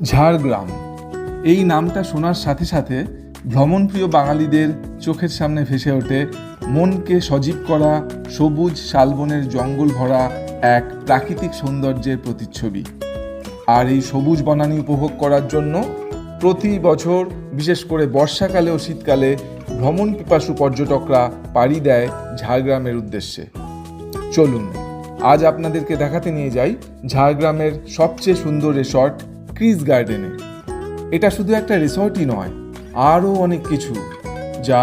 ঝাড়গ্রাম এই নামটা শোনার সাথে সাথে ভ্রমণপ্রিয় বাঙালিদের চোখের সামনে ভেসে ওঠে মনকে সজীব করা সবুজ শালবনের জঙ্গল ভরা এক প্রাকৃতিক সৌন্দর্যের প্রতিচ্ছবি। আর এই সবুজ বনানী উপভোগ করার জন্য প্রতি বছর বিশেষ করে বর্ষাকালে ও শীতকালে ভ্রমণ পিপাসু পর্যটকরা পাড়ি দেয় ঝাড়গ্রামের উদ্দেশ্যে। চলুন আজ আপনাদেরকে দেখাতে নিয়ে যাই ঝাড়গ্রামের সবচেয়ে সুন্দর রিসর্ট ক্রিস গার্ডেনে। এটা শুধু একটা রিসর্টই নয়, আরও অনেক কিছু যা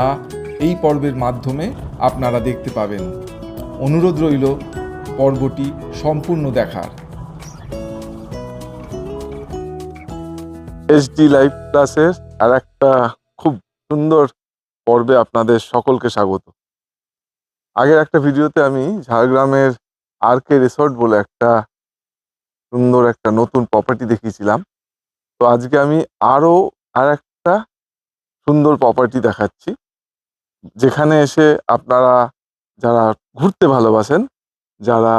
এই পর্বের মাধ্যমে আপনারা দেখতে পাবেন। অনুরোধ রইল পর্বটি সম্পূর্ণ দেখার। এইচডি লাইভ ক্লাসের আর একটা খুব সুন্দর পর্বে আপনাদের সকলকে স্বাগত। আগের একটা ভিডিওতে আমি ঝাড়গ্রামের আরকে রিসর্ট বলে একটা সুন্দর একটা নতুন প্রপার্টি দেখিয়েছিলাম। তো আজকে আমি আরও আর একটা সুন্দর প্রপার্টি দেখাচ্ছি, যেখানে এসে আপনারা যারা ঘুরতে ভালোবাসেন, যারা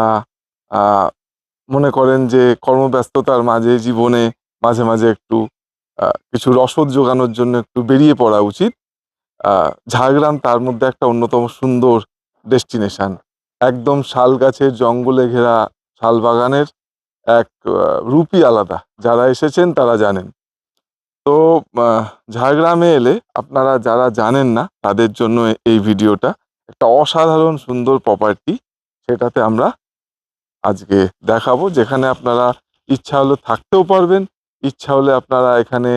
মনে করেন যে কর্মব্যস্ততার মাঝে জীবনে মাঝে মাঝে একটু কিছু রসদ জোগানোর জন্য একটু বেরিয়ে পড়া উচিত, ঝাড়গ্রাম তার মধ্যে একটা অন্যতম সুন্দর ডেস্টিনেশন। একদম শাল গাছের জঙ্গলে ঘেরা শাল বাগানের এক রূপই আলাদা। যারা এসেছেন তারা জানেন। তো ঝাড়গ্রামে এলে আপনারা যারা জানেন না তাদের জন্য এই ভিডিওটা একটা অসাধারণ সুন্দর প্রপার্টি, সেটাতে আমরা আজকে দেখাবো, যেখানে আপনারা ইচ্ছা হলে থাকতেও পারবেন, ইচ্ছা হলে আপনারা এখানে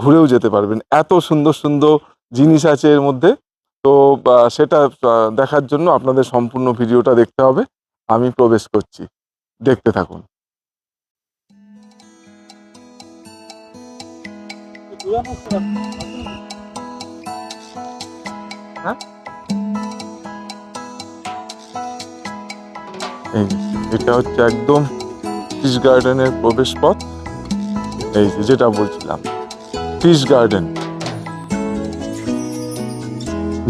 ঘুরেও যেতে পারবেন। এত সুন্দর সুন্দর জিনিস আছে এর মধ্যে। তো সেটা দেখার জন্য আপনাদের সম্পূর্ণ ভিডিওটা দেখতে হবে। আমি প্রবেশ করছি, দেখতে থাকুন। এই যে, এটা হচ্ছে একদম ফিশ গার্ডেনের প্রবেশ পথ। এই যে যেটা বলছিলাম, ফিশ গার্ডেন,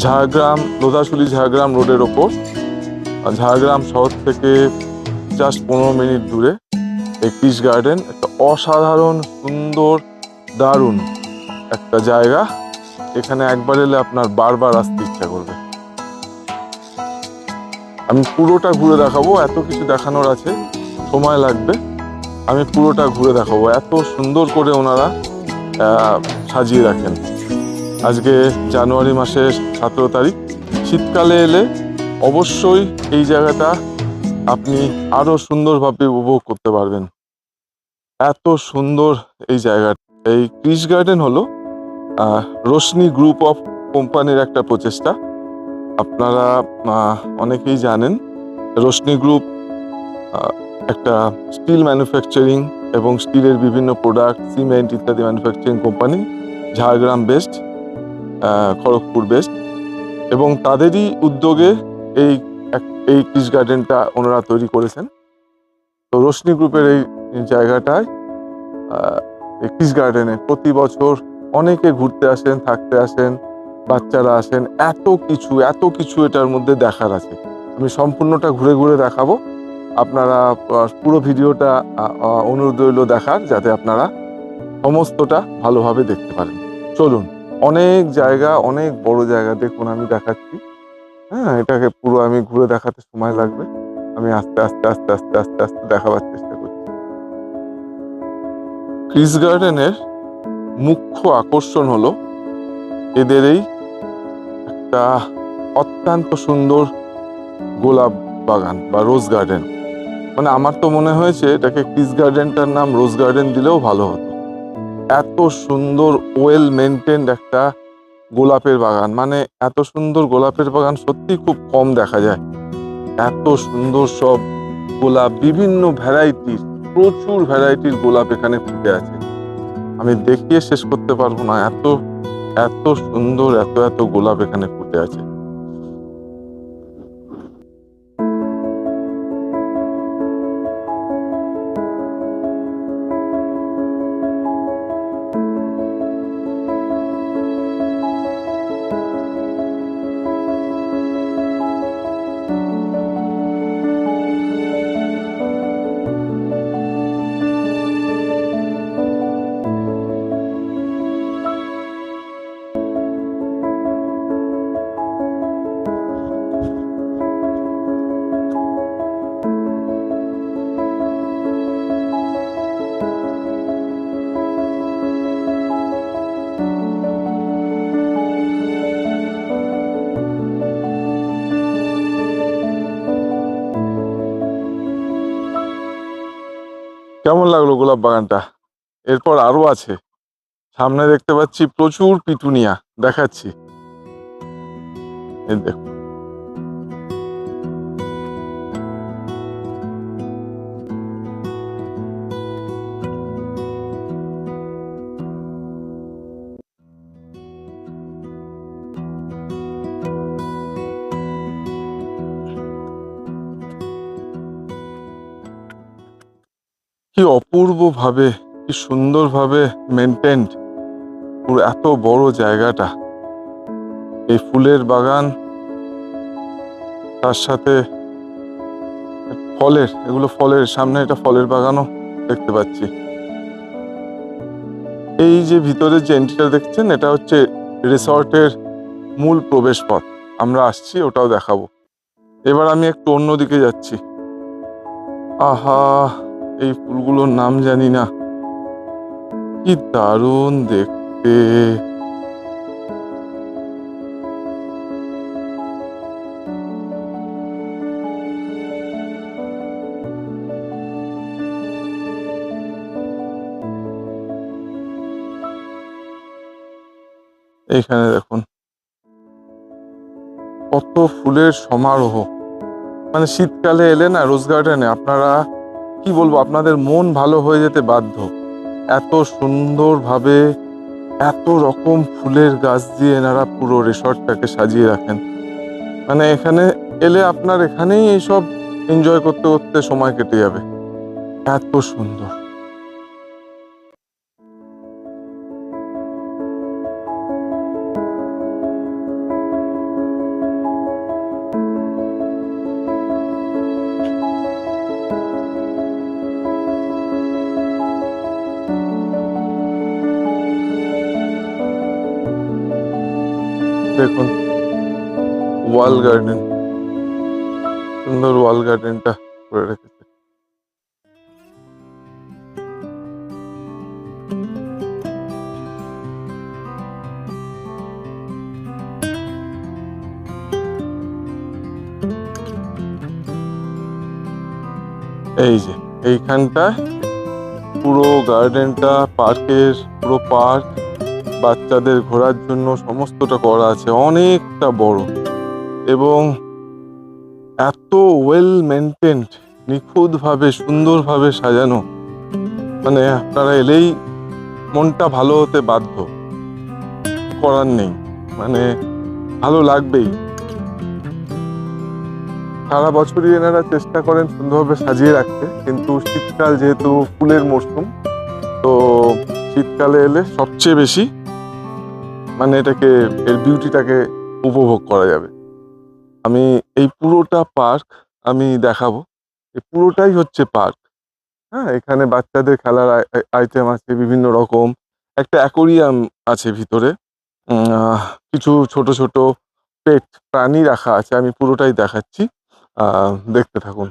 ঝাড়গ্রাম লোধাশুলি ঝাড়গ্রাম রোডের ওপর। ঝাড়গ্রাম শহর থেকে জাস্ট 15 মিনিট দূরে এই ফিশ গার্ডেন। একটা অসাধারণ সুন্দর দারুণ একটা জায়গা। এখানে একবার এলে আপনার বারবার আসতে ইচ্ছা করবে। আমি পুরোটা ঘুরে দেখাবো, এত কিছু দেখানোর আছে, সময় লাগবে। আমি পুরোটা ঘুরে দেখাবো, এত সুন্দর করে ওনারা সাজিয়ে রাখেন। আজকে জানুয়ারি মাসের 17 তারিখ। শীতকালে এলে অবশ্যই এই জায়গাটা আপনি আরো সুন্দরভাবে উপভোগ করতে পারবেন। এত সুন্দর এই জায়গাটা। এই ক্রিস গার্ডেন হলো রোশনি গ্রুপ অফ কোম্পানির একটা প্রচেষ্টা। আপনারা অনেকেই জানেন রোশনি গ্রুপ একটা স্টিল ম্যানুফ্যাকচারিং এবং স্টিলের বিভিন্ন প্রোডাক্ট, সিমেন্ট ইত্যাদি manufacturing company, Jhargram best, Kharagpur best. এবং তাদেরই উদ্যোগে এই এই ক্রিস গার্ডেনটা ওনারা তৈরি করেছেন। তো রোশনি গ্রুপের এই জায়গাটায় এই ক্রিস গার্ডেনে প্রতি বছর অনেকে ঘুরতে আসেন, থাকতে আসেন, বাচ্চারা আসেন। এত কিছু এটার মধ্যে দেখার আছে। আমি সম্পূর্ণটা ঘুরে ঘুরে দেখাবো। আপনারা পুরো ভিডিওটা অনুরোধ রইল দেখার, যাতে আপনারা সমস্তটা ভালোভাবে দেখতে পারেন। চলুন, অনেক জায়গা, অনেক বড় জায়গা দেখুন, আমি দেখাচ্ছি। হ্যাঁ, এটাকে পুরো আমি ঘুরে দেখাতে সময় লাগবে। আমি আস্তে আস্তে আস্তে আস্তে আস্তে আস্তে দেখাবার চেষ্টা করছি। ক্রিস গার্ডেনের মুখ্য আকর্ষণ হলো এদের এই একটা অত্যন্ত সুন্দর গোলাপ বাগান বা রোজ গার্ডেন। মানে আমার তো মনে হয়েছে এটাকে ক্রিস গার্ডেনটার নাম রোজ গার্ডেন দিলেও ভালো হতো। এত সুন্দর ওয়েল মেনটেন্ড একটা গোলাপের বাগান, মানে এত সুন্দর গোলাপের বাগান সত্যি খুব কম দেখা যায়। এত সুন্দর সব গোলাপ, বিভিন্ন ভ্যারাইটির, প্রচুর ভ্যারাইটির গোলাপ এখানে ফুটে আছে। আমি দেখিয়ে শেষ করতে পারবো না, এত এত সুন্দর এত এত গোলাপ এখানে ফুটে আছে। কেমন লাগলো গোলাপ বাগানটা? এরপর আরো আছে, সামনে দেখতে পাচ্ছি প্রচুর পিটুনিয়া, দেখাচ্ছি। এই দেখো, কি অপূর্ব ভাবে, কি সুন্দর ভাবে মেনটেন্ড পুরো এত বড় জায়গাটা। এই ফুলের বাগান, তার সাথে ফলের, এগুলো ফলের, সামনে এটা ফলের বাগানও দেখতে পাচ্ছি। এই যে ভিতরে যে এন্ট্রিটা দেখছেন, এটা হচ্ছে রিসর্টের মূল প্রবেশ পথ। আমরা আসছি, ওটাও দেখাবো। এবার আমি একটু অন্যদিকে যাচ্ছি। আহা, এই ফুলগুলোর নাম জানি না, কি দারুণ দেখতে। এইখানে দেখুন কত ফুলের সমারোহ। মানে শীতকালে এলে না রোজ গার্ডেনে, আপনারা কি বলবো, আপনাদের মন ভালো হয়ে যেতে বাধ্য। এত সুন্দর ভাবে এত রকম ফুলের গাছ দিয়ে এনারা পুরো রিসর্টটাকে সাজিয়ে রাখেন। মানে এখানে এলে আপনার এখানেই এইসব এনজয় করতে করতে সময় কেটে যাবে, এত সুন্দর। দেখুন ওয়াল গার্ডেন, সুন্দর ওয়াল গার্ডেনটা করে রেখেছে। এই যে এইখানটায় পুরো গার্ডেনটা, পার্কের পুরো পার্ক, বাচ্চাদের ঘোরার জন্য সমস্তটা করা আছে, অনেকটা বড় এবং এত ওয়েল মেনটেন্ড, নিখুঁতভাবে সুন্দরভাবে সাজানো। মানে আপনারা এলেই মনটা ভালো হতে বাধ্য, করার নেই, মানে ভালো লাগবেই। সারা বছরই এনারা চেষ্টা করেন সুন্দরভাবে সাজিয়ে রাখতে, কিন্তু শীতকাল যেহেতু ফুলের মরশুম, তো শীতকালে এলে সবচেয়ে বেশি মানে এটাকে, এর বিউটিটাকে উপভোগ করা যাবে। আমি এই পুরোটা পার্ক আমি দেখাবো। এই পুরোটাই হচ্ছে পার্ক। হ্যাঁ, এখানে বাচ্চাদের খেলার আইটেম আছে বিভিন্ন রকম, একটা অ্যাকোরিয়াম আছে ভিতরে, কিছু ছোট ছোট পেট প্রাণী রাখা আছে। আমি পুরোটাই দেখাচ্ছি, দেখতে থাকুন।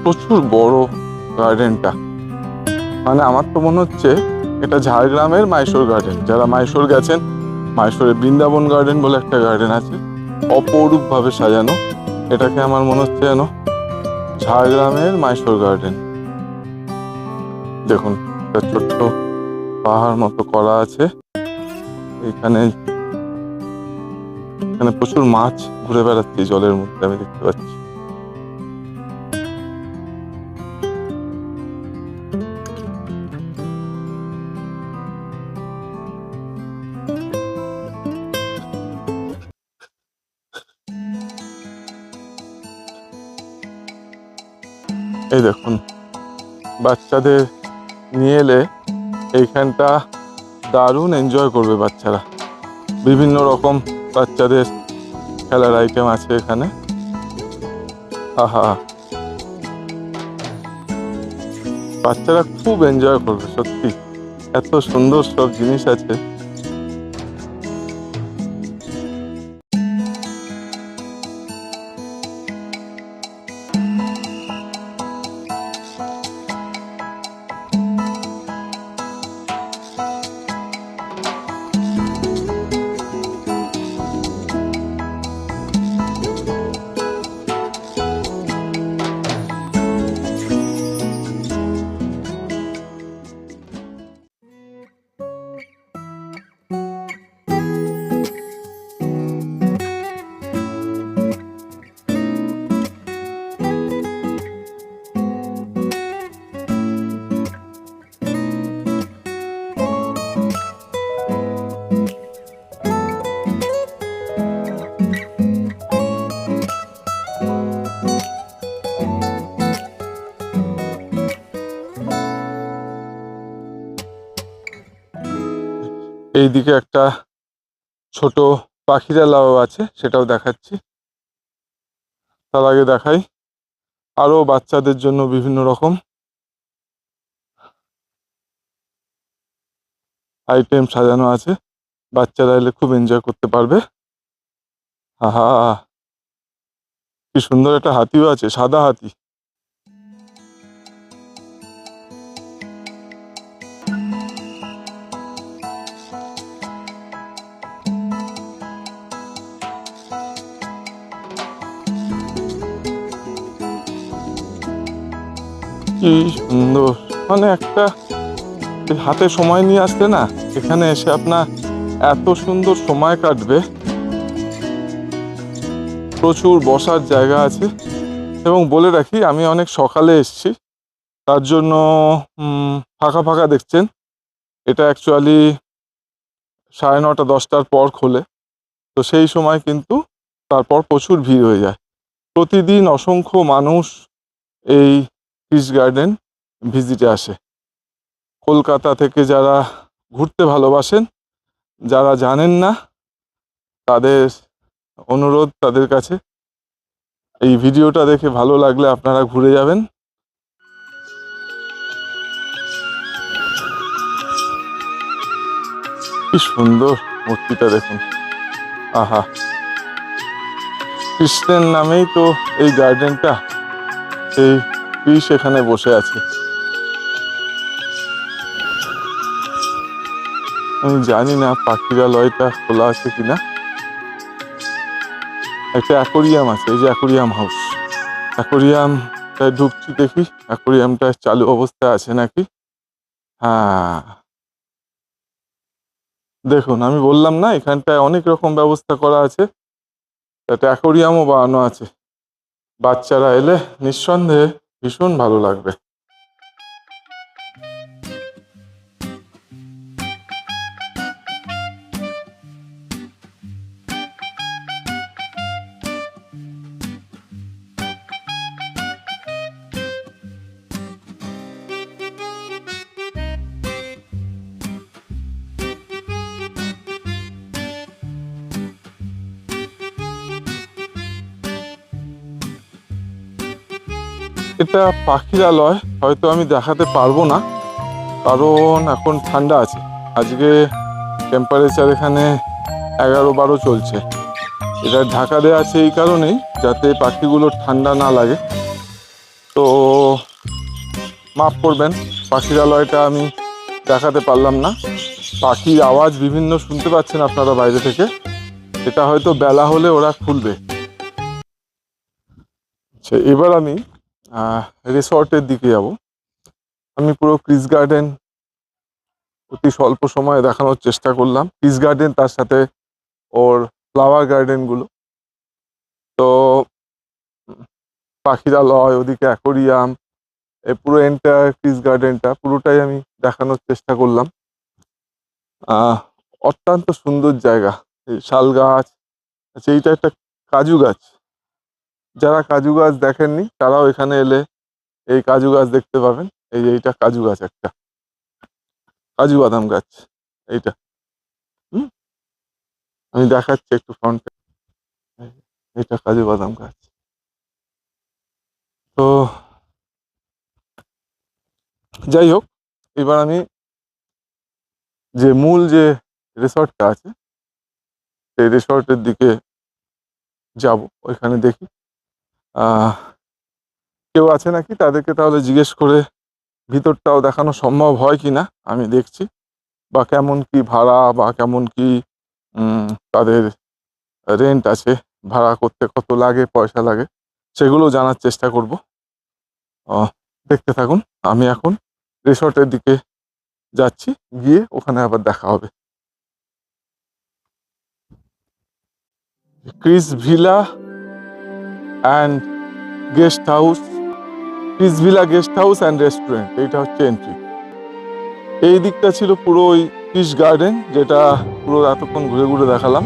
প্রচুর বড় গার্ডেনটা, মানে আমার তো মনে হচ্ছে এটা ঝাড়গ্রামের মাইশোর গার্ডেন। যারা মাইশোর গেছেন, মাইশোরে বৃন্দাবন গার্ডেন বলে একটা গার্ডেন আছে, অপরূপ ভাবে সাজানো। এটাকে আমার মনে হচ্ছে যেন ঝাড়গ্রামের মাইশোর গার্ডেন। দেখুন একটা ছোট্ট পাহাড় মতো করা আছে। এখানে এখানে প্রচুর মাছ ঘুরে বেড়াচ্ছে জলের মধ্যে, আমি দেখতে পাচ্ছি। এই দেখুন, বাচ্চাদের নিয়ে এলে এইখানটা দারুণ এনজয় করবে বাচ্চারা। বিভিন্ন রকম বাচ্চাদের খেলার আইটেম আছে এখানে। আহা, বাচ্চারা খুব এনজয় করবে সত্যি, এত সুন্দর সব জিনিস আছে। এইদিকে একটা ছোট পাখিরালয় আছে, সেটাও দেখাচ্ছি। তার আগে দেখাই আরো বাচ্চাদের জন্য বিভিন্ন রকম আইটেম সাজানো আছে, বাচ্চারা এলে খুব এনজয় করতে পারবে। আহা, কি সুন্দর একটা হাতিও আছে, সাদা হাতি। কি সুন্দর, মানে একটা হাতে সময় নিয়ে আসলে না, এখানে এসে আপনার এত সুন্দর সময় কাটবে। প্রচুর বসার জায়গা আছে, এবং বলে রাখি আমি অনেক সকালে এসেছি, তার জন্য ফাঁকা ফাঁকা দেখছেন। এটা অ্যাকচুয়ালি 9:30 10টার পর খোলে, তো সেই সময় কিন্তু তারপর প্রচুর ভিড় হয়ে যায়। প্রতিদিন অসংখ্য মানুষ এই ক্রিস গার্ডেন ভিজিটে আসে। কলকাতা থেকে যারা ঘুরতে ভালোবাসেন, যারা জানেন না, তাদের অনুরোধ তাদের কাছে, এই ভিডিওটা দেখে ভালো লাগলে আপনারা ঘুরে যাবেন। কি সুন্দর মূর্তিটা দেখুন, আহা, কৃষ্ণের নামেই তো এই গার্ডেনটা। এই কৃষ এখানে বসে আছে। আমি জানি না পাখিরালয়টা খোলা আছে কিনা। একটা অ্যাকোরিয়াম আছে, এই যে অ্যাকোরিয়াম হাউস, অ্যাকোরিয়ামটায় ঢুকছি, দেখি অ্যাকোরিয়ামটা চালু অবস্থায় আছে নাকি। হ্যাঁ, দেখুন, আমি বললাম না এখানটায় অনেক রকম ব্যবস্থা করা আছে, একটা অ্যাকোরিয়ামও বানানো আছে। বাচ্চারা এলে নিঃসন্দেহে ভীষণ ভালো লাগবে। এটা পাখিরালয় হয়তো আমি দেখাতে পারবো না, কারণ এখন ঠান্ডা আছে। আজকে টেম্পারেচার এখানে 11-12 চলছে। এটা ঢাকা দেওয়া আছে এই কারণেই, যাতে পাখিগুলো ঠান্ডা না লাগে। তো মাফ করবেন, পাখিরালয়টা আমি দেখাতে পারলাম না। পাখির আওয়াজ বিভিন্ন শুনতে পাচ্ছেন আপনারা বাইরে থেকে, এটা হয়তো বেলা হলে ওরা খুলবে। আচ্ছা, এবার আমি রিসর্টের দিকে যাব। আমি পুরো ক্রিস গার্ডেন অতি স্বল্প সময়ে দেখানোর চেষ্টা করলাম। ক্রিস গার্ডেন, তার সাথে ওর ফ্লাওয়ার গার্ডেনগুলো। তো পাখিরালয়, ওদিকে অ্যাকোরিয়াম, এই পুরো এন্টায়ার ক্রিস গার্ডেনটা পুরোটাই আমি দেখানোর চেষ্টা করলাম। অত্যন্ত সুন্দর জায়গা। এই শাল গাছ আচ্ছা, এইটা একটা কাজু গাছ। যারা কাজু গাছ দেখেননি তারাও এখানে এলে এই কাজু গাছ দেখতে পাবেন। এই যে এইটা কাজু গাছ, একটা কাজু বাদাম গাছ এইটা। হুম, আমি দেখাচ্ছি একটু ফ্রন্টে। এটা কাজু বাদাম গাছ। তো যাই হোক, এবার আমি যে মূল যে রিসর্টটা আছে সেই রিসর্টের দিকে যাব। ওইখানে দেখি কেউ আছে নাকি, তাদেরকে তাহলে জিজ্ঞেস করে ভিতরটাও দেখানো সম্ভব হয় কি না আমি দেখছি, বা কেমন কি ভাড়া, বা কেমন কি তাদের রেন্ট আছে, ভাড়া করতে কত লাগে, পয়সা লাগে, সেগুলো জানার চেষ্টা করব। দেখতে থাকুন। আমি এখন রিসর্টের দিকে যাচ্ছি, গিয়ে ওখানে আবার দেখা হবে। Chris villa and guest house, Chris villa guest house and restaurant, এইটা হচ্ছে এন্ট্রি। এই দিকটা ছিল পুরো ওই ক্রিস গার্ডেন, যেটা পুরো এতক্ষণ ঘুরে ঘুরে দেখালাম।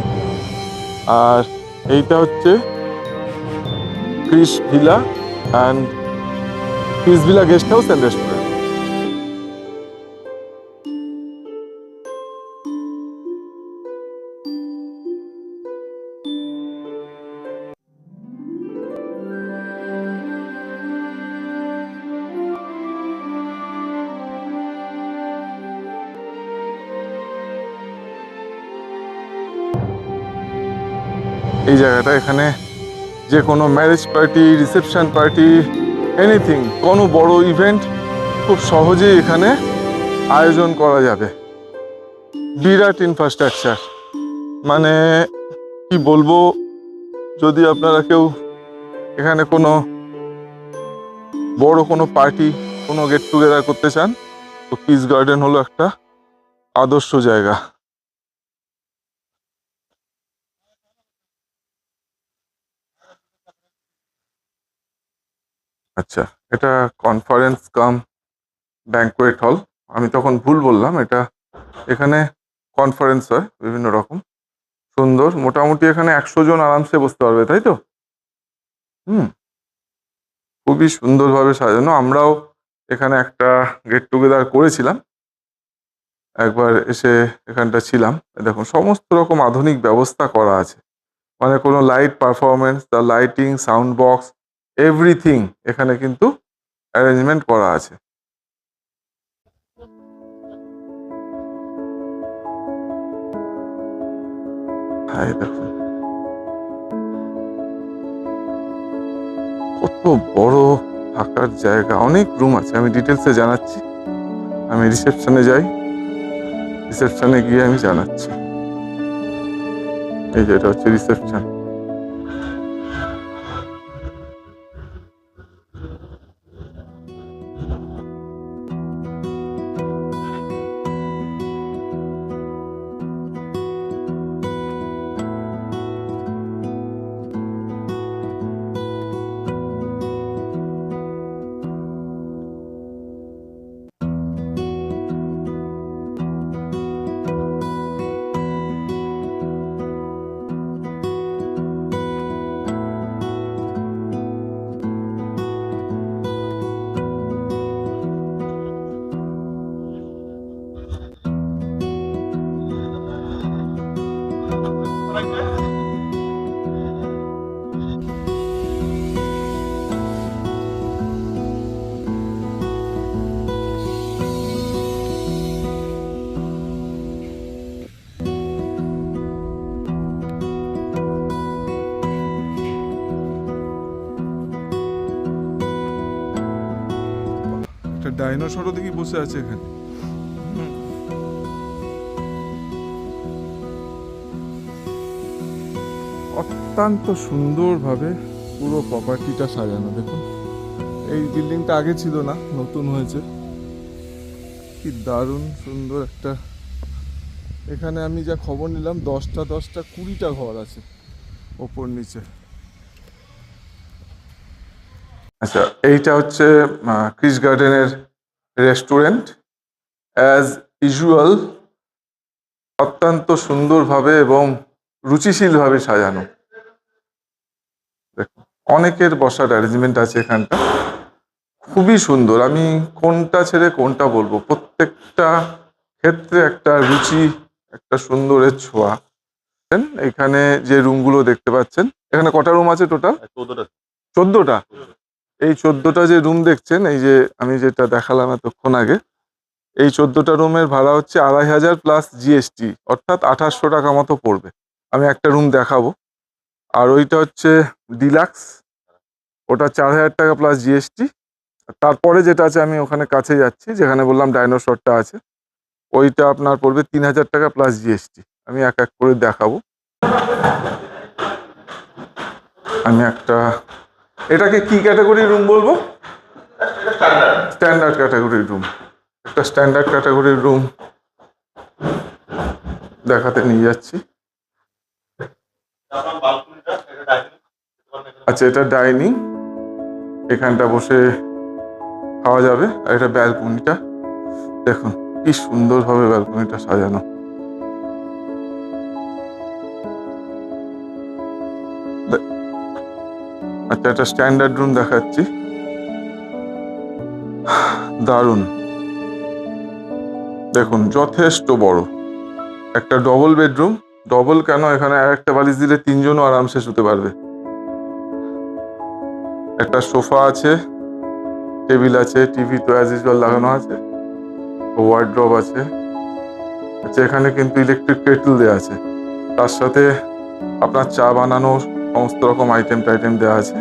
আর এইটা হচ্ছে Chris villa and Chris villa guest house and restaurant. এই জায়গাটা, এখানে যে কোনো marriage party, reception party, anything, কোনো বড় ইভেন্ট খুব সহজেই এখানে আয়োজন করা যাবে। বিরাট ইনফ্রাস্ট্রাকচার, মানে কি বলবো, যদি আপনারা কেউ এখানে কোনো বড় কোনো পার্টি, কোনো গেট টুগেদার করতে চান, তো কিস গার্ডেন হলো একটা আদর্শ জায়গা। আচ্ছা, এটা কনফারেন্স কাম ব্যাংকোয়েট হল। আমি তখন ভুল বললাম, এটা এখানে কনফারেন্স হয় বিভিন্ন রকম। সুন্দর, মোটামুটি এখানে 100 জন আরামসে বসতে পারবে, তাই তো? খুবই সুন্দরভাবে সাজানো। আমরাও এখানে একটা গেট টুগেদার করেছিলাম, একবার এসে এখানটা ছিলাম। দেখুন, সমস্ত রকম আধুনিক ব্যবস্থা করা আছে, মানে কোনো light performance, the lighting, sound box, everything এখানে কিন্তু অ্যারেঞ্জমেন্ট করা আছে। হ্যাঁ, দেখুন কত বড় থাকার জায়গা, অনেক রুম আছে। আমি ডিটেলসে জানাচ্ছি। আমি রিসেপশনে যাই, রিসেপশনে গিয়ে আমি জানাচ্ছি। এই যে এটা হচ্ছে রিসেপশন। একটা ডাইনোসরও দেখি বসে আছে এখানে। অত্যন্ত সুন্দরভাবে পুরো প্রপার্টিটা সাজানো। দেখুন, এই বিল্ডিংটা আগে ছিল না, নতুন হয়েছে। কি দারুণ সুন্দর একটা। এখানে আমি যা খবর নিলাম, 10টা 20টা ঘর আছে ওপর নিচে। আচ্ছা, এইটা হচ্ছে ক্রিস গার্ডেনের রেস্টুরেন্ট। অ্যাজ ইউজুয়াল অত্যন্ত সুন্দরভাবে এবং রুচিশীলভাবে সাজানো। দেখুন, অনেকের বসার অ্যারেঞ্জমেন্ট আছে এখানটা, খুবই সুন্দর। আমি কোনটা ছেড়ে কোনটা বলবো, প্রত্যেকটা ক্ষেত্রে একটা রুচি, একটা সুন্দরের ছোঁয়া। এখানে যে রুমগুলো দেখতে পাচ্ছেন, এখানে কটা রুম আছে টোটাল? 14টা। এই 14টা যে রুম দেখছেন, এই যে আমি যেটা দেখালাম এতক্ষণ আগে, এই 14টা রুমের ভাড়া হচ্ছে 2500 প্লাস জিএসটি, অর্থাৎ 2800 টাকা মতো পড়বে। আমি একটা রুম দেখাবো। আর ওইটা হচ্ছে ডিলাক্স, ওটা 4000 টাকা প্লাস জিএসটি। তারপরে যেটা আছে, আমি ওখানে কাছে যাচ্ছি যেখানে বললাম ডাইনোসরটা আছে, ওইটা আপনার পড়বে 3000 টাকা প্লাস জিএসটি। আমি এক এক করে দেখাবো। আমি এটাকে কি ক্যাটাগরির রুম বলবো? স্ট্যান্ডার্ড ক্যাটাগরির রুম। একটা স্ট্যান্ডার্ড ক্যাটাগরির রুম দেখাতে নিয়ে যাচ্ছি। আচ্ছা, এটা ডাইনিং, এখানটা বসে খাওয়া যাবে। আর এটা ব্যালকনিটা দেখুন কি সুন্দরভাবে ব্যালকনিটা সাজানো। আচ্ছা, একটা স্ট্যান্ডার্ড রুম দেখাচ্ছি, দারুণ। দেখুন যথেষ্ট বড় একটা ডবল বেডরুম। ডবল কেন, এখানে আর একটা বালিশ দিলে 3 জনও আরামসে শুতে পারবে। একটা সোফা আছে, টেবিল আছে, টিভি তো অ্যাজ ইউজুয়াল লাগানো আছে, ওয়ার্ড্রব আছে। আচ্ছা, এখানে কিন্তু ইলেকট্রিক কেটল দেওয়া আছে, তার সাথে আপনার চা বানানোর সমস্ত রকম আইটেম টাইটেম দেওয়া আছে।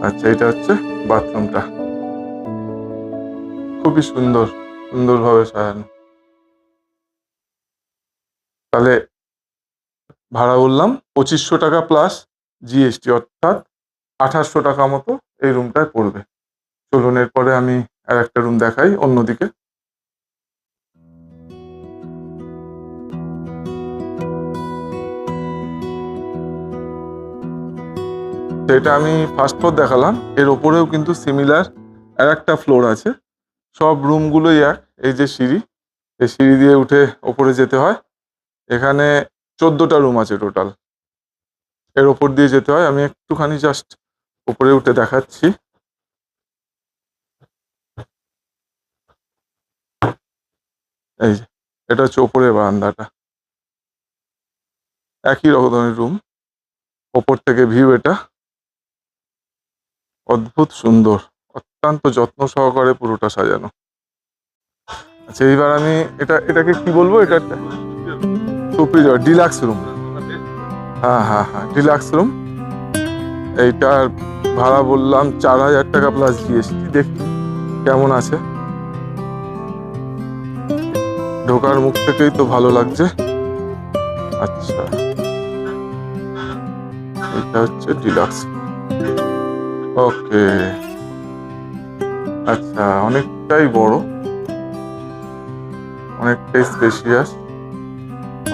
আচ্ছা, এটা হচ্ছে বাথরুমটা, খুবই সুন্দরভাবে সাজানো। তাহলে ভাড়া বললাম 2500 টাকা প্লাস জিএসটি, অর্থাৎ 2800 টাকা মতো এই রুমটায় পড়বে। চলুন এরপরে আমি আর একটা রুম দেখাই অন্যদিকে। এটা আমি ফার্স্ট ফ্লোর দেখালাম, এর ওপরেও কিন্তু সিমিলার আর একটা ফ্লোর আছে। সব রুমগুলোই এক। এই যে সিঁড়ি, এই সিঁড়ি দিয়ে উঠে ওপরে যেতে হয়। এখানে 14টা রুম আছে টোটাল, এর ওপর দিয়ে যেতে হয়। আমি একটুখানি জাস্ট উপরে উঠে দেখাচ্ছি। এই যে এটা হচ্ছে ওপরের বারান্দাটা, একই রকমের রুম। ওপর থেকে ভিউ এটা অদ্ভুত সুন্দর, অত্যন্ত যত্ন সহকারে পুরোটা সাজানো। আচ্ছা, এইবার আমি এটাকে কি বলবো, এটা সুপিরিয়র ডিলাক্স রুম। হ্যাঁ, ডিলাক্স রুম। এইটার ভাড়া বললাম 4000 টাকা প্লাস জিএসটি। দেখি কেমন আছে, ঢোকার মুখ থেকেই তো ভালো লাগছে। আচ্ছা, এটা হচ্ছে ডিলাক্স। ওকে, আচ্ছা, অনেকটাই বড়, অনেকটাই স্পেশিয়াস,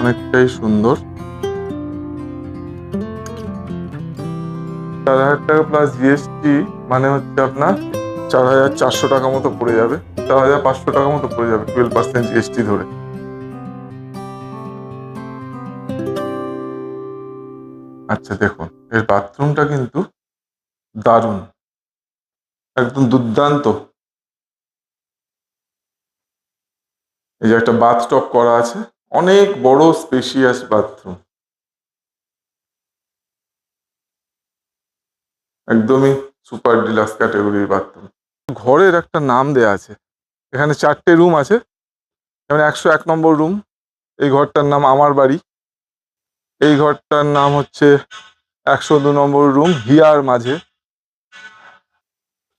অনেকটাই সুন্দর। 4000 টাকা প্লাস জিএসটি মানে হচ্ছে আপনার 4400 টাকা মতো পড়ে যাবে, 4500 টাকা মতো পড়ে যাবে 12% জিএসটি ধরে। আচ্ছা, দেখুন এর বাথরুমটা কিন্তু দারুণ, একদম দুর্দান্ত। এই যে একটা বাথটব করা আছে, অনেক বড় স্পেশিয়াস বাথরুম, একদমই সুপার ডিলাক্স ক্যাটাগরির বাথরুম। ঘরের একটা নাম দেয়া আছে, এখানে 4টে রুম আছে। যেমন 101 নম্বর রুম, এই ঘরটার নাম আমার বাড়ি। এই ঘরটার নাম হচ্ছে 102 নম্বর রুম, হিয়ার মাঝে।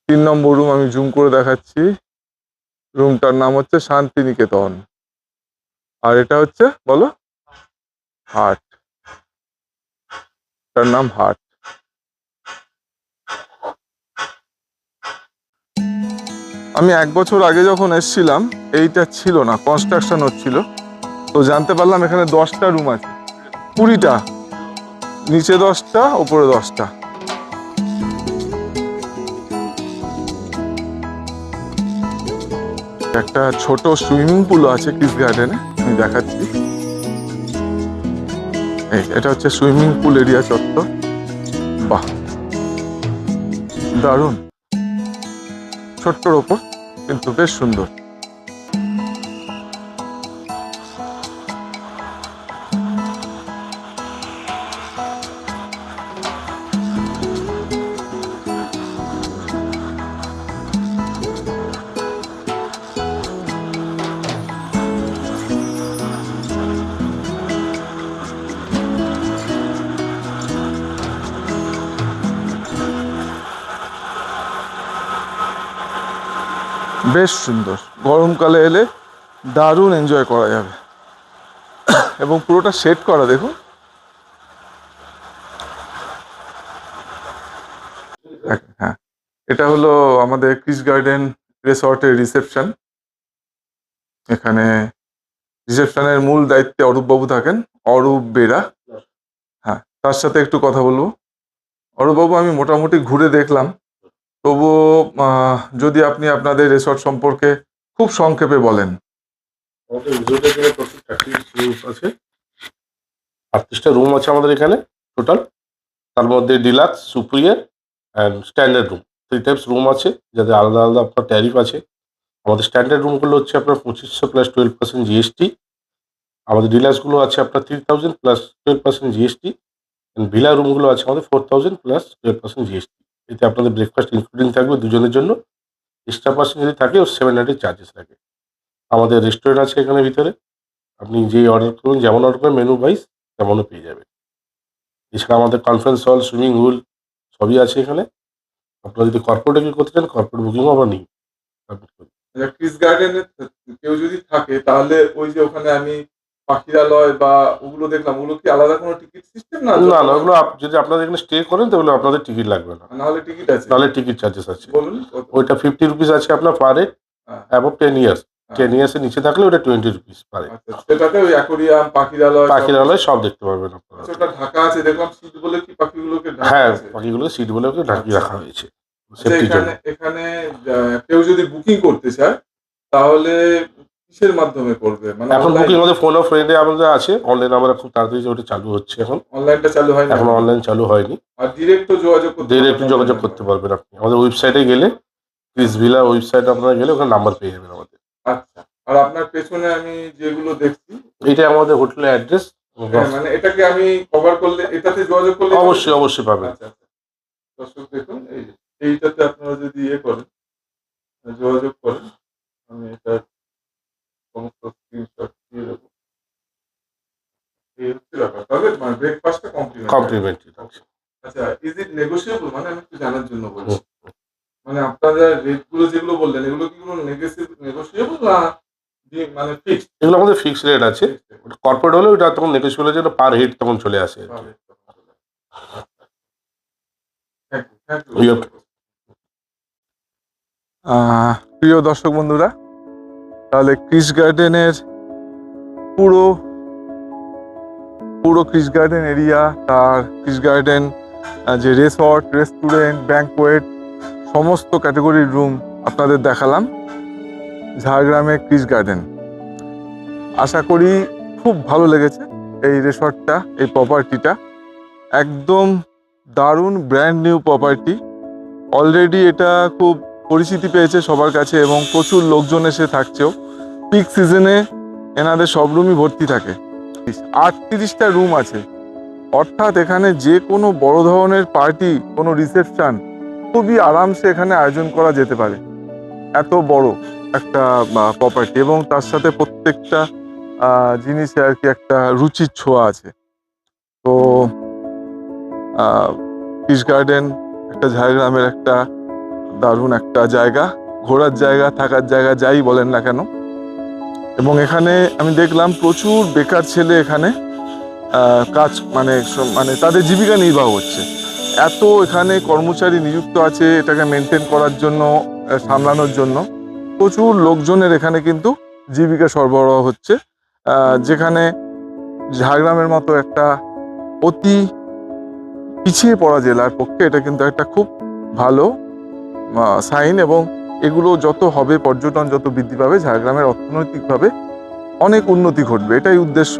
3 নম্বর রুম আমি জুম করে দেখাচ্ছি, রুমটার নাম হচ্ছে শান্তিনিকেতন। আর এটা হচ্ছে বলো হাট, তার নাম হাট। আমি 1 বছর আগে যখন এসেছিলাম এইটা ছিল না, কনস্ট্রাকশন হচ্ছিল। তো জানতে পারলাম এখানে 10টা রুম আছে, 20টা, নিচে 10টা, উপরে 10টা। একটা ছোট সুইমিং পুল আছে কিস গার্ডেনে, আমি দেখাচ্ছি। এটা হচ্ছে সুইমিং পুল এরিয়া চত্বর। বাহ, দারুণ। ছোট্টর ওপর, কিন্তু বেশ সুন্দর। বেশ সুন্দর, গরমকালে এলে দারুণ এনজয় করা যাবে। এবং পুরোটা সেট করা দেখুন। হ্যাঁ, এটা হলো আমাদের ক্রিস গার্ডেন রিসর্টের রিসেপশন। এখানে রিসেপশনের মূল দায়িত্বে অরূপ বাবু থাকেন, অরূপ বেরা। হ্যাঁ, তার সাথে একটু কথা বলবো। অরূপ বাবু, আমি মোটামুটি ঘুরে দেখলাম, তবুও যদি আপনি আপনাদের রিসর্ট সম্পর্কে খুব সংক্ষেপে বলেন। আমাদের রিসোর্টে এখানে টোটাল 30 রুমস আছে, 38টা রুম আছে আমাদের এখানে টোটাল। তার মধ্যে deluxe, superior and standard room, 3 types room আছে, যাদের আলাদা আলাদা আপনার ট্যারিফ আছে। আমাদের স্ট্যান্ডার্ড রুমগুলো হচ্ছে আপনার 2500 প্লাস 12% জিএসটি। আমাদের ডিলাক্সগুলো আছে আপনার 3000 প্লাস 12% জিএসটি। ভিলা রুমগুলো আছে আমাদের 4000 প্লাস 12% জিএসটি। এতে আপনাদের ব্রেকফাস্ট ইনক্লুডিং থাকবে দুজনের জন্য। এক্সট্রা পার্সেন্ট যদি থাকে ওর 700 চার্জেস লাগে। আমাদের রেস্টুরেন্ট আছে এখানে ভিতরে, আপনি যেই অর্ডার করুন, যেমন অর্ডার করবেন মেনু ওয়াইজ তেমনও পেয়ে যাবেন। এছাড়া আমাদের কনফারেন্স হল, সুইমিং পুল সবই আছে এখানে। আপনারা যদি কর্পোরেট এগ্রি করতে চান, কর্পোরেট বুকিংও আমরা নিই। ক্রিস গার্ডেনে কেউ যদি থাকে, তাহলে ওই যে ওখানে আমি পাখিরালয় বা ওগুলো দেখলাম, ওগুলো কি আলাদা কোনো টিকিট সিস্টেম? না না না, ওগুলো যদি আপনাদের এখানে স্টে করেন তাহলে আপনাদের টিকিট লাগবে না, নাহলে টিকিট আছে? তাহলে টিকিট চার্জেস আছে। বলুন। ওইটা 50 রুপিস আছে আপনার পার হেড, অ্যাবভ 10 ইয়ার্স। 10 ইয়ার্সের নিচে থাকলে ওটা 20 রুপিস পার হেড। সেটাতে ওই অ্যাকোরিয়াম, পাখিরালয় সব দেখতে পারবেন আপনারা। ওটা ঢাকা আছে দেখলাম, সিট বলে কি পাখিগুলোকে ঢাকা হ্যাঁ, আছে? পাখিগুলোকে সিট বলে ওকে ঢাকিয়ে রাখা হয়েছে আচ্ছা, সেফটির জন্য। এখানে কেউ যদি বুকিং করতে চায়, তাহলে কিসের মাধ্যমে করবে? মানে এখন বুকিং আমাদের ফোন অফ ফ্রেন্ডে আমাদের আছে, অনলাইন আমরা খুব তাড়াতাড়ি ওটা চালু হচ্ছে। এখন অনলাইনটা চালু হয়নি? এখন অনলাইন চালু হয়নি। আর ডিরেক্ট যোগাযোগ করতে পারবেন আপনি আমাদের ওয়েবসাইটে গেলে, ক্রিস ভিলা ওয়েবসাইটে আপনারা গেলে ওখানে নাম্বার পেয়ে যাবেন আমাদের। আচ্ছা, আর আপনার পেছনে আমি যেগুলো দেখছি, এটা আমাদের হোটেলের অ্যাড্রেস। মানে এটাকে আমি কভার করলে, এটাতে যোগাযোগ করলে অবশ্যই পাবেন। আচ্ছা, দর্শক দেখুন, এইটাতে আপনারা যদি করেন, যোগাযোগ করেন, আমি এটা সমস্ত স্ক্রিনশট দিয়ে দেবো। এই হচ্ছে ব্যাপার। তবে মানে ব্রেকফাস্টটা কমপ্লিমেন্টারি। আচ্ছা, ইজ ইট নেগোশিয়েবল? মানে আমি একটু জানার জন্য বলছি, মানে আপনারা রেটগুলো যেগুলো বললেন, এগুলো কি কোনো নেগোশিয়েবল না মানে ফিক্সড? এগুলো আমাদের ফিক্সড রেট আছে। কর্পোরেট হলে ওটা তখন নেগোশিয়েবল হয়ে পার হেড তখন চলে আসে। প্রিয় দর্শক বন্ধুরা, তাহলে ক্রিস গার্ডেনের পুরো ক্রিস গার্ডেন এরিয়া, তার ক্রিস গার্ডেন যে রিসর্ট, রেস্টুরেন্ট, ব্যাংকোয়েট, সমস্ত ক্যাটাগরির রুম আপনাদের দেখালাম ঝাড়গ্রামে ক্রিস গার্ডেন। আশা করি খুব ভালো লেগেছে এই রিসর্টটা, এই প্রপার্টিটা। একদম দারুণ ব্র্যান্ড নিউ প্রপার্টি। অলরেডি এটা খুব পরিচিতি পেয়েছে সবার কাছে এবং প্রচুর লোকজন এসে থাকছেও। পিক সিজনে এনাদের সব রুমই ভর্তি থাকে। 38টা রুম আছে, অর্থাৎ এখানে যে কোনো বড় ধরনের পার্টি, কোনো রিসেপশন খুবই আরামসে এখানে আয়োজন করা যেতে পারে। এত বড় একটা প্রপার্টি, এবং তার সাথে প্রত্যেকটা জিনিসে আর কি একটা রুচির ছোঁয়া আছে। তো ক্রিস গার্ডেন একটা ঝাড়গ্রামের একটা দারুণ একটা জায়গা, ঘোরার জায়গা, থাকার জায়গা, যাই বলেন না কেন। এবং এখানে আমি দেখলাম প্রচুর বেকার ছেলে এখানে কাজ মানে তাদের জীবিকা নির্বাহ হচ্ছে। এত এখানে কর্মচারী নিযুক্ত আছে এটাকে মেনটেন করার জন্য, সামলানোর জন্য। প্রচুর লোকজনের এখানে কিন্তু জীবিকা সরবরাহ হচ্ছে, যেখানে ঝাড়গ্রামের মতো একটা অতি পিছিয়ে পড়া জেলার পক্ষে এটা কিন্তু একটা খুব ভালো সাইন। এবং এগুলো যত হবে, পর্যটন যত বৃদ্ধি পাবে, ঝাড়গ্রামের অর্থনৈতিকভাবে অনেক উন্নতি ঘটবে। এটাই উদ্দেশ্য,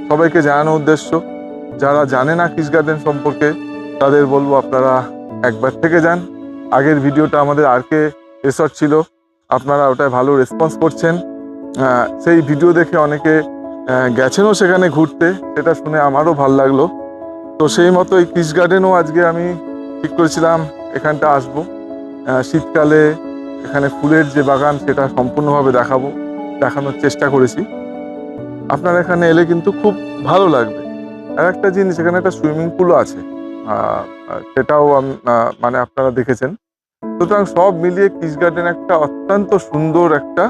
সবাইকে জানানো উদ্দেশ্য। যারা জানে না ক্রিস গার্ডেন সম্পর্কে, তাদের বলবো আপনারা একবার থেকে যান। আগের ভিডিওটা আমাদের RK রিসর্ট ছিল, আপনারা ওটায় ভালো রেসপন্স করছেন। সেই ভিডিও দেখে অনেকে গেছেনও সেখানে ঘুরতে, সেটা শুনে আমারও ভালো লাগলো। তো সেই মতো এই কৃষ গার্ডেনও আজকে আমি ঠিক করেছিলাম এখানটা আসবো। শীতকালে এখানে ফুলের যে বাগান সেটা সম্পূর্ণভাবে দেখানোর চেষ্টা করেছি। আপনারা এখানে এলে কিন্তু খুব ভালো লাগবে। আর একটা জিনিস, এখানে একটা সুইমিং পুলও আছে, সেটাও মানে আপনারা দেখেছেন। সুতরাং সব মিলিয়ে কৃষ গার্ডেন একটা অত্যন্ত সুন্দর একটা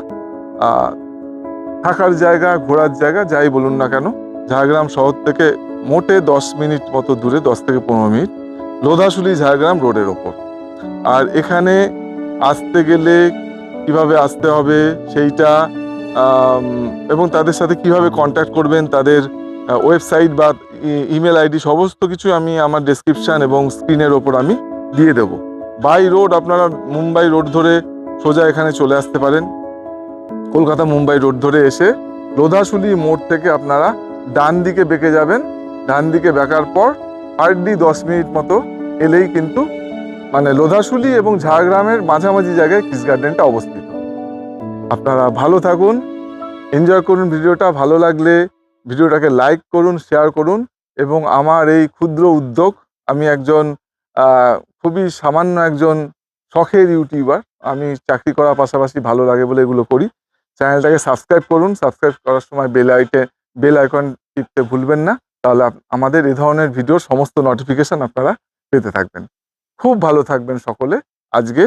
থাকার জায়গা, ঘোরার জায়গা, যাই বলুন না কেন। ঝাড়গ্রাম শহর থেকে মোটে 10 মিনিট মতো দূরে, 10 থেকে 15 মিনিট, লোধাশুলি ঝাড়গ্রাম রোডের ওপর। আর এখানে আসতে গেলে কিভাবে আসতে হবে সেইটা, এবং তাদের সাথে কিভাবে কন্ট্যাক্ট করবেন, তাদের ওয়েবসাইট বা ইমেল আইডি সমস্ত কিছু আমি আমার ডেসক্রিপশন এবং স্ক্রিনের ওপর আমি দিয়ে দেব। বাই রোড আপনারা মুম্বাই রোড ধরে সোজা এখানে চলে আসতে পারেন। কলকাতা মুম্বাই রোড ধরে এসে লোধাশুলি মোড় থেকে আপনারা ডান দিকে বেঁকে যাবেন। ডান দিকে বেঁকার পর হার্ডলি 10 মিনিট মতো এলেই কিন্তু মানে লোধাশুলি এবং ঝাড়গ্রামের মাঝামাঝি জায়গায় কৃষ গার্ডেনটা অবস্থিত। আপনারা ভালো থাকুন, এনজয় করুন ভিডিওটা। ভালো লাগলে ভিডিওটাকে লাইক করুন, শেয়ার করুন। এবং আমার এই ক্ষুদ্র উদ্যোগ, আমি একজন খুবই সামান্য একজন শখের ইউটিউবার, আমি চাকরি করার পাশাপাশি ভালো লাগে বলে এগুলো করি। চ্যানেলটাকে সাবস্ক্রাইব করুন, সাবস্ক্রাইব করার সময় বেল আইকন টিপতে ভুলবেন না, তাহলে আমাদের এই ধরনের ভিডিওর সমস্ত নোটিফিকেশন আপনারা পেতে থাকবেন। খুব ভালো থাকবেন সকলে। আজকে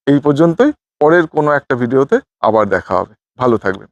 এই পর্যন্তই, পরের কোনো একটা ভিডিওতে আবার দেখা হবে। ভালো থাকবেন।